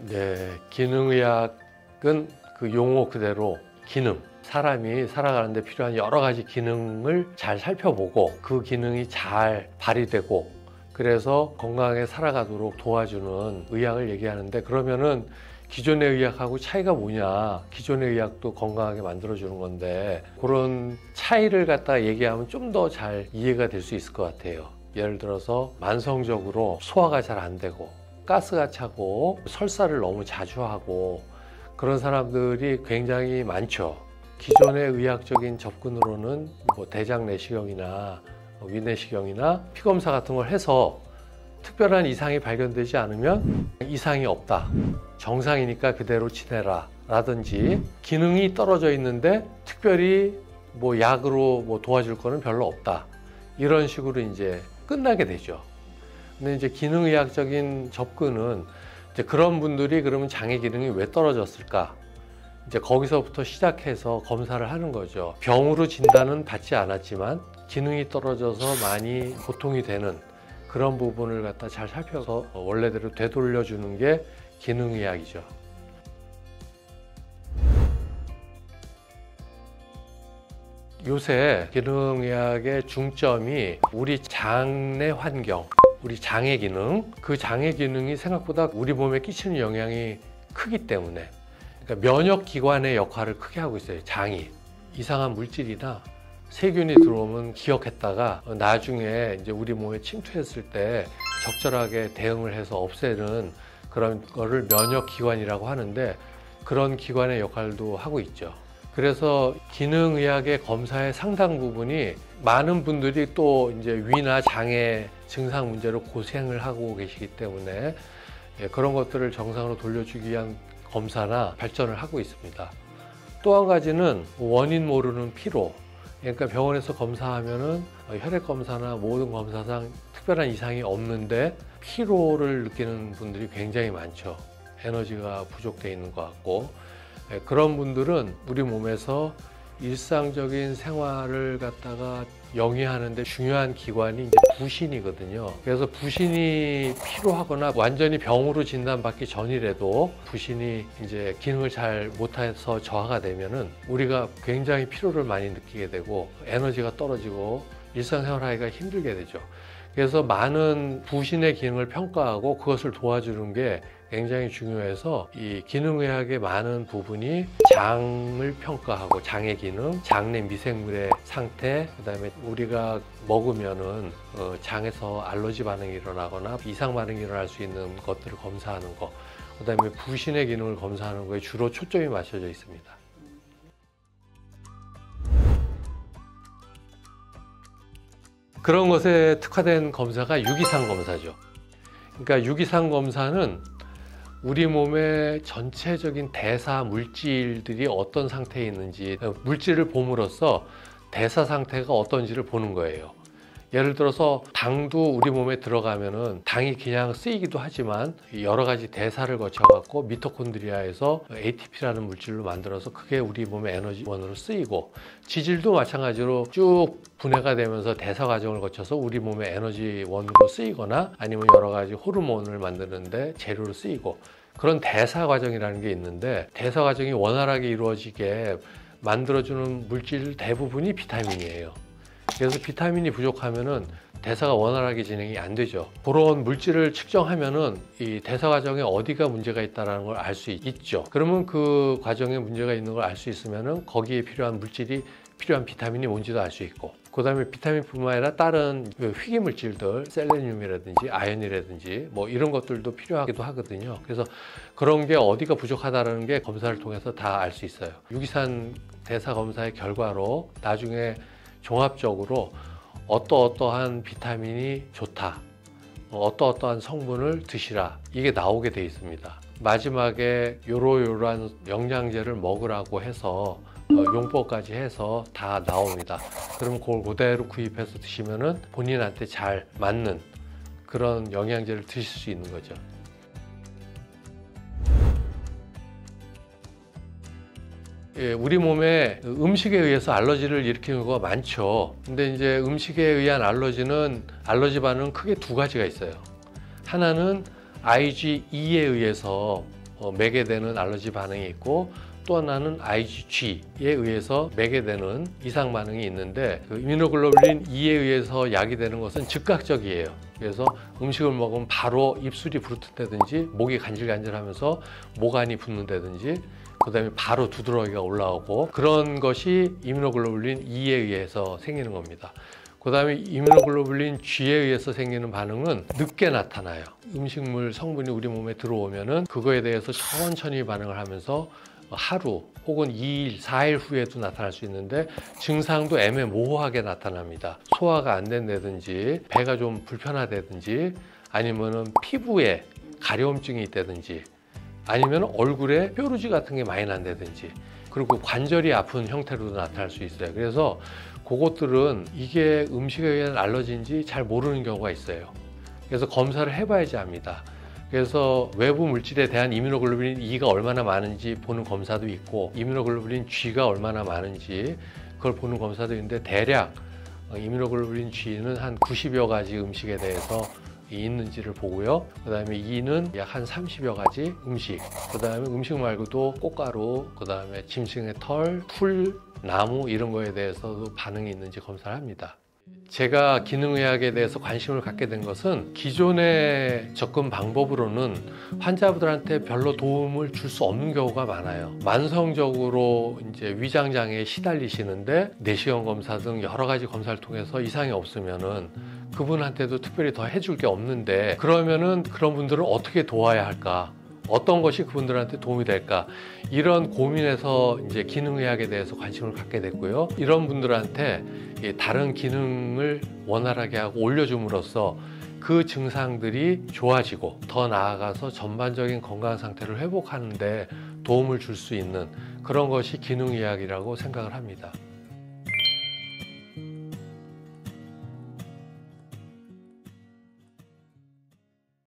네, 기능의학은 그 용어 그대로 기능, 사람이 살아가는데 필요한 여러 가지 기능을 잘 살펴보고 그 기능이 잘 발휘되고 그래서 건강하게 살아가도록 도와주는 의학을 얘기하는데, 그러면은 기존의 의학하고 차이가 뭐냐, 기존의 의학도 건강하게 만들어주는 건데 그런 차이를 갖다 얘기하면 좀 더 잘 이해가 될 수 있을 것 같아요. 예를 들어서 만성적으로 소화가 잘 안 되고 가스가 차고 설사를 너무 자주 하고 그런 사람들이 굉장히 많죠. 기존의 의학적인 접근으로는 뭐 대장 내시경이나 위내시경이나 피검사 같은 걸 해서 특별한 이상이 발견되지 않으면 이상이 없다, 정상이니까 그대로 지내라 라든지, 기능이 떨어져 있는데 특별히 뭐 약으로 뭐 도와줄 거는 별로 없다, 이런 식으로 이제 끝나게 되죠. 근데 이제 기능의학적인 접근은 이제 그런 분들이 그러면 장의 기능이 왜 떨어졌을까, 이제 거기서부터 시작해서 검사를 하는 거죠. 병으로 진단은 받지 않았지만 기능이 떨어져서 많이 고통이 되는 그런 부분을 갖다 잘 살펴서 원래대로 되돌려주는 게 기능의학이죠. 요새 기능의학의 중점이 우리 장내 환경, 우리 장의 기능, 그 장의 기능이 생각보다 우리 몸에 끼치는 영향이 크기 때문에, 그러니까 면역기관의 역할을 크게 하고 있어요. 장이 이상한 물질이나 세균이 들어오면 기억했다가 나중에 이제 우리 몸에 침투했을 때 적절하게 대응을 해서 없애는 그런 거를 면역기관이라고 하는데, 그런 기관의 역할도 하고 있죠. 그래서 기능의학의 검사의 상당 부분이 많은 분들이 또 이제 위나 장의 증상 문제로 고생을 하고 계시기 때문에 그런 것들을 정상으로 돌려주기 위한 검사나 발전을 하고 있습니다. 또 한 가지는 원인 모르는 피로. 그러니까 병원에서 검사하면은 혈액 검사나 모든 검사상 특별한 이상이 없는데 피로를 느끼는 분들이 굉장히 많죠. 에너지가 부족되어 있는 것 같고, 그런 분들은 우리 몸에서 일상적인 생활을 갖다가 영위하는데 중요한 기관이 이제 부신이거든요. 그래서 부신이 피로하거나 완전히 병으로 진단받기 전이라도 부신이 이제 기능을 잘 못해서 저하가 되면은 우리가 굉장히 피로를 많이 느끼게 되고 에너지가 떨어지고 일상생활하기가 힘들게 되죠. 그래서 많은 부신의 기능을 평가하고 그것을 도와주는 게 굉장히 중요해서 이 기능의학의 많은 부분이 장을 평가하고 장의 기능, 장내 미생물의 상태, 그다음에 우리가 먹으면은 장에서 알러지 반응이 일어나거나 이상 반응이 일어날 수 있는 것들을 검사하는 거, 그다음에 부신의 기능을 검사하는 거에 주로 초점이 맞춰져 있습니다. 그런 것에 특화된 검사가 유기상 검사죠. 그러니까 유기상 검사는 우리 몸의 전체적인 대사 물질들이 어떤 상태에 있는지, 물질을 봄으로써 대사 상태가 어떤지를 보는 거예요. 예를 들어서 당도 우리 몸에 들어가면은 당이 그냥 쓰이기도 하지만 여러 가지 대사를 거쳐갖고 미토콘드리아에서 ATP라는 물질로 만들어서 그게 우리 몸의 에너지원으로 쓰이고, 지질도 마찬가지로 쭉 분해가 되면서 대사 과정을 거쳐서 우리 몸의 에너지원으로 쓰이거나 아니면 여러 가지 호르몬을 만드는데 재료로 쓰이고, 그런 대사 과정이라는 게 있는데, 대사 과정이 원활하게 이루어지게 만들어주는 물질 대부분이 비타민이에요. 그래서 비타민이 부족하면은 대사가 원활하게 진행이 안 되죠. 그런 물질을 측정하면은 이 대사 과정에 어디가 문제가 있다는 걸 알 수 있죠. 그러면 그 과정에 문제가 있는 걸 알 수 있으면은 거기에 필요한 물질이, 필요한 비타민이 뭔지도 알 수 있고, 그 다음에 비타민뿐만 아니라 다른 희귀 물질들, 셀레늄이라든지 아연이라든지 뭐 이런 것들도 필요하기도 하거든요. 그래서 그런 게 어디가 부족하다는 게 검사를 통해서 다 알 수 있어요. 유기산 대사 검사의 결과로 나중에 종합적으로 어떠한 비타민이 좋다, 어떠한 성분을 드시라, 이게 나오게 돼 있습니다. 마지막에 요러한 영양제를 먹으라고 해서 용법까지 해서 다 나옵니다. 그럼 그걸 그대로 구입해서 드시면은 본인한테 잘 맞는 그런 영양제를 드실 수 있는 거죠. 예, 우리 몸에 음식에 의해서 알러지를 일으키는 경우가 많죠. 근데 이제 음식에 의한 알러지는 알러지 반응은 크게 두 가지가 있어요. 하나는 IgE에 의해서 매게 되는 알러지 반응이 있고, 또 하나는 IgG에 의해서 매게 되는 이상 반응이 있는데, 그 이뮤노글로불린 E에 의해서 야기되는 것은 즉각적이에요. 그래서 음식을 먹으면 바로 입술이 부르튼다든지 목이 간질간질하면서 목안이 붓는다든지, 그 다음에 바로 두드러기가 올라오고, 그런 것이 이뮤노글로불린 E에 의해서 생기는 겁니다. 그 다음에 이뮤노글로불린 G에 의해서 생기는 반응은 늦게 나타나요. 음식물 성분이 우리 몸에 들어오면은 그거에 대해서 천천히 반응을 하면서 하루 혹은 2일, 4일 후에도 나타날 수 있는데, 증상도 애매모호하게 나타납니다. 소화가 안 된다든지, 배가 좀 불편하다든지, 아니면은 피부에 가려움증이 있다든지, 아니면 얼굴에 뾰루지 같은 게 많이 난다든지, 그리고 관절이 아픈 형태로도 나타날 수 있어요. 그래서 그것들은 이게 음식에 의한 알러지인지 잘 모르는 경우가 있어요. 그래서 검사를 해봐야지 압니다. 그래서 외부 물질에 대한 이뮤노글로불린 E가 얼마나 많은지 보는 검사도 있고, 이뮤노글로불린 G가 얼마나 많은지 그걸 보는 검사도 있는데, 대략 이뮤노글로불린 G는 한 90여 가지 음식에 대해서 있는지를 보고요. 그 다음에 E는 약 한 30여 가지 음식, 그 다음에 음식 말고도 꽃가루, 그 다음에 짐승의 털, 풀, 나무 이런 거에 대해서도 반응이 있는지 검사를 합니다. 제가 기능의학에 대해서 관심을 갖게 된 것은, 기존의 접근 방법으로는 환자분들한테 별로 도움을 줄 수 없는 경우가 많아요. 만성적으로 이제 위장장애에 시달리시는데 내시경 검사 등 여러 가지 검사를 통해서 이상이 없으면은 그분한테도 특별히 더 해줄 게 없는데, 그러면은 그런 분들을 어떻게 도와야 할까? 어떤 것이 그분들한테 도움이 될까? 이런 고민에서 이제 기능의학에 대해서 관심을 갖게 됐고요. 이런 분들한테 다른 기능을 원활하게 하고 올려줌으로써 그 증상들이 좋아지고, 더 나아가서 전반적인 건강 상태를 회복하는 데 도움을 줄 수 있는 그런 것이 기능의학이라고 생각을 합니다.